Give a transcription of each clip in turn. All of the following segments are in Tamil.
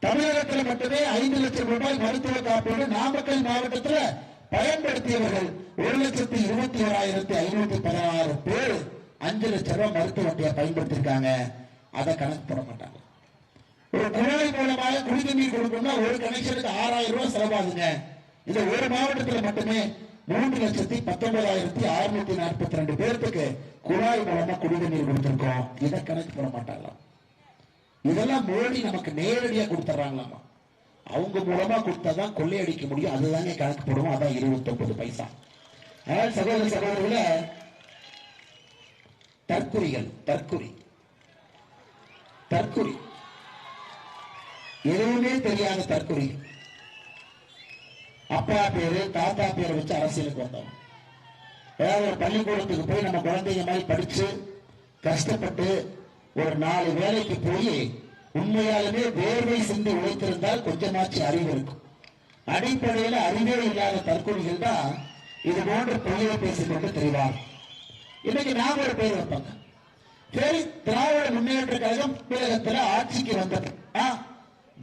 தமிழகத்தில் மட்டுமே 5 லட்சம் ரூபாய் மருத்துவ காப்பீடு நாமக்கல் மாவட்டத்தில் பயன்படுத்தியவர்கள் 1,21,516 பேர் 5 லட்சம் ரூபாய் மருத்துவ வண்டியை பயன்படுத்திருக்காங்க. அதை கணக்கு போட மாட்டாங்க. ஒரு குழாய் மூலமாக குடிநீர் கொடுக்கணும்னா ஒரு கனெக்ஷனுக்கு 6,000 ரூபாய் செலவாகுங்க. இது ஒரு மாவட்டத்தில் மட்டுமே 3,19,642 பேருக்கு குழாய் மூலமா குடிநீர் கொடுத்திருக்கோம். இதை கணக்கு போட மாட்டாங்களாம். இதெல்லாம் மோடி நமக்கு நேரடியா கொடுத்துறாங்களாமா. அவங்க மூலமா கொடுத்தாதான் கொள்ளையடிக்க முடியும். அதுதாங்க கணக்கு போடுவோம். அதான் 29 பைசா. சகோதர சகோதரர்கள தற்குறிகள் தற்குறி எதுவுமே தெரியாத தற்குறி. அப்பா பேரு தாத்தா பேரை வச்சு அரசியலுக்கு வந்தோம். ஏதாவது ஒரு பள்ளிக்கூடத்துக்கு போய் நம்ம குழந்தைங்க மாதிரி படிச்சு கஷ்டப்பட்டு ஒரு 4 வேலைக்கு போய் உண்மையாலுமே வேர்வை சிந்தி உழைத்திருந்தால் கொஞ்சமாச்சு அறிவு இருக்கும். அடிப்படையில் அறிவே இல்லாத தற்கொலைகள் தான் இது போன்ற பொய்யை பேசிக்கொண்டு தெரிவார். இன்னைக்கு நாம ஒரு பேர் வைப்பாங்க. சரி, திராவிட முன்னேற்ற கழகம் தமிழகத்தில் ஆட்சிக்கு வந்தது.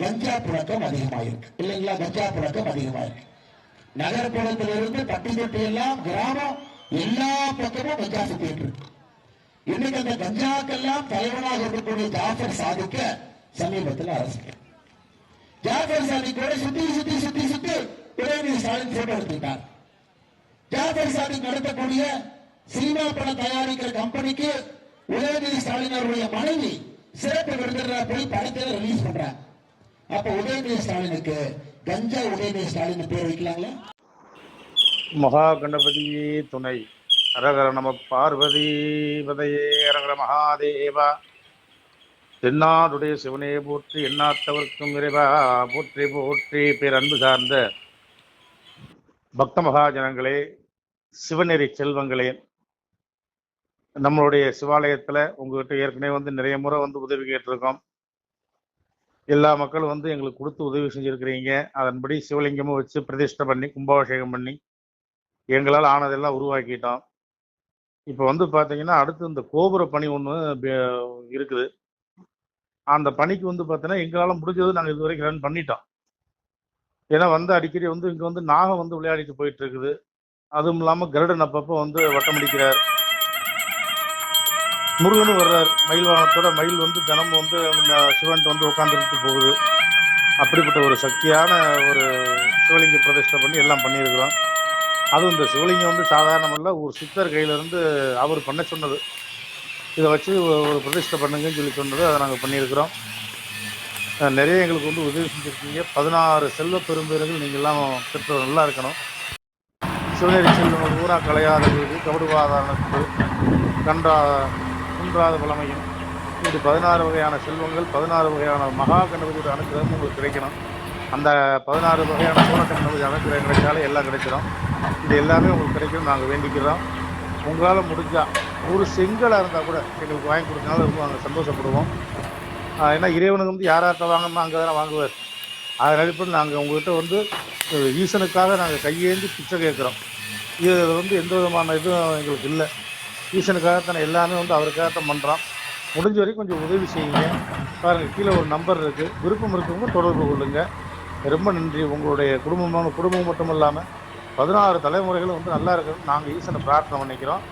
கஞ்சா புழக்கம் அதிகமாயிருக்கு இல்லைங்களா? கஞ்சா புழக்கம் அதிகமாயிருக்கு. நகர்ப்புறத்திலிருந்து பட்டி தொட்டி எல்லாம் கிராமம் எல்லா பக்கமும் கஞ்சா சுத்திட்டு இருக்கு. இன்னைக்கு அந்த கஞ்சாக்கெல்லாம் தலைவனாக இருக்கக்கூடிய ஜாஃபர் சாதிக்க சமீபத்தில் அரசு ஜாஃபர் சாதிக்கோட சுத்தி உதயநிதி ஸ்டாலின் போட்டோ எடுத்துட்டார். ஜாஃபர் சாதிக் நடத்தக்கூடிய சினிமா படம் தயாரிக்கிற கம்பெனிக்கு உதயநிதி ஸ்டாலின் அவருடைய மனைவி சிறப்பு விருந்தினராக போய் படத்தை ரிலீஸ் பண்றாங்க. அப்ப உதயநிதி ஸ்டாலினுக்கு கஞ்சா உதயநிதி ஸ்டாலின் பேர் வைக்கலாங்களா? மகா கணபதியே துணை. அரகர நம பார்வதி பதையே அரகர மகாதேவா. தென்னாடுடைய சிவனே போற்றி, எண்ணாத்தவர்க்கும் இறைவா போற்றி போற்றி. பேரன்பு சார்ந்த பக்த மகாஜனங்களே, சிவநெறி செல்வங்களே, நம்மளுடைய சிவாலயத்தில் உங்ககிட்ட ஏற்கனவே நிறைய முறை உதவி கேட்டிருக்கோம். எல்லா மக்களும் எங்களுக்கு கொடுத்து உதவி செஞ்சுருக்கிறீங்க. அதன்படி சிவலிங்கமும் வச்சு பிரதிஷ்டை பண்ணி கும்பாபிஷேகம் பண்ணி எங்களால் ஆனதெல்லாம் உருவாக்கிட்டோம். இப்போ பார்த்தீங்கன்னா அடுத்து இந்த கோபுர பணி ஒன்று இருக்குது. அந்த பணிக்கு பார்த்தீங்கன்னா எங்களால் முடிஞ்சது நாங்கள் இது வரைக்கும் ரன் பண்ணிட்டோம். ஏன்னா அடிக்கடி இங்கே நாகம் விளையாடிட்டு போயிட்டு இருக்குது. அதுவும் இல்லாமல் கருடன் அப்பப்போ வட்டம் அடிக்கிறார். முருகனும் வர்றார் மயில் வாகனத்தோட. மயில் தினமும் சிவன் உட்காந்துட்டு போகுது. அப்படிப்பட்ட ஒரு சக்தியான ஒரு சிவலிங்க பிரதிஷ்டை பண்ணி எல்லாம் பண்ணியிருக்கிறோம். அதுவும் இந்த சிவலிங்கம் சாதாரணமல்ல, ஒரு சித்தர் கையிலேருந்து அவர் பண்ண சொன்னது. இதை வச்சு ஒரு பிரதிஷ்டை பண்ணுங்கன்னு சொன்னது. அதை நாங்கள் பண்ணியிருக்கிறோம். நிறைய எங்களுக்கு உதவி செஞ்சுருக்கீங்க. 16 செல்வ பெரும்பேறுகள் நீங்கள்லாம் பெற்றோர் நல்லா இருக்கணும். சிவநெறி செல்வங்கள் ஊரா கலையாத வீடு, கபடுவாதாரத்து குன்றாத பழமையும். இது 16 வகையான செல்வங்கள், 16 வகையான மகா கணபதியோட அனுக்கிரகம் உங்களுக்கு கிடைக்கணும். அந்த 16 வகையான சோழ கணபதி அனுக்கிரகம் கிடைச்சாலே எல்லாம் கிடைச்சிடும். இது எல்லாமே உங்களுக்கு கிடைக்கணும் நாங்கள் வேண்டிக்கிறோம். உங்களால் முடிஞ்சால் ஒரு செங்கலாக இருந்தால் கூட எங்களுக்கு வாங்கி கொடுத்தனால ரொம்ப நாங்கள் சந்தோஷப்படுவோம். ஏன்னா இறைவனுக்கு யார்கிட்ட வாங்கணுமோ அங்கே தானே வாங்குவார். அதன் அடிப்படையில் நாங்கள் உங்கள்கிட்ட ஈசனுக்காக நாங்கள் கையேந்தி பிச்சை கேட்குறோம். இது எந்த விதமான இதுவும் எங்களுக்கு இல்லை. ஈசனுக்காகத்தானே எல்லாமே அவருக்காகத்தான் பண்ணுறோம். முடிஞ்ச வரைக்கும் கொஞ்சம் உதவி செய்யுங்க. பாருங்கள், கீழே ஒரு நம்பர் இருக்குது. விருப்பம் இருக்கவங்க தொடர்பு கொள்ளுங்கள். ரொம்ப நன்றி. உங்களுடைய குடும்பம் மட்டும் இல்லாமல் 16 தலைமுறைகளும் நல்லா இருக்கணும். நாங்கள் ஈசனை பிரார்த்தனை பண்ணிக்கிறோம்.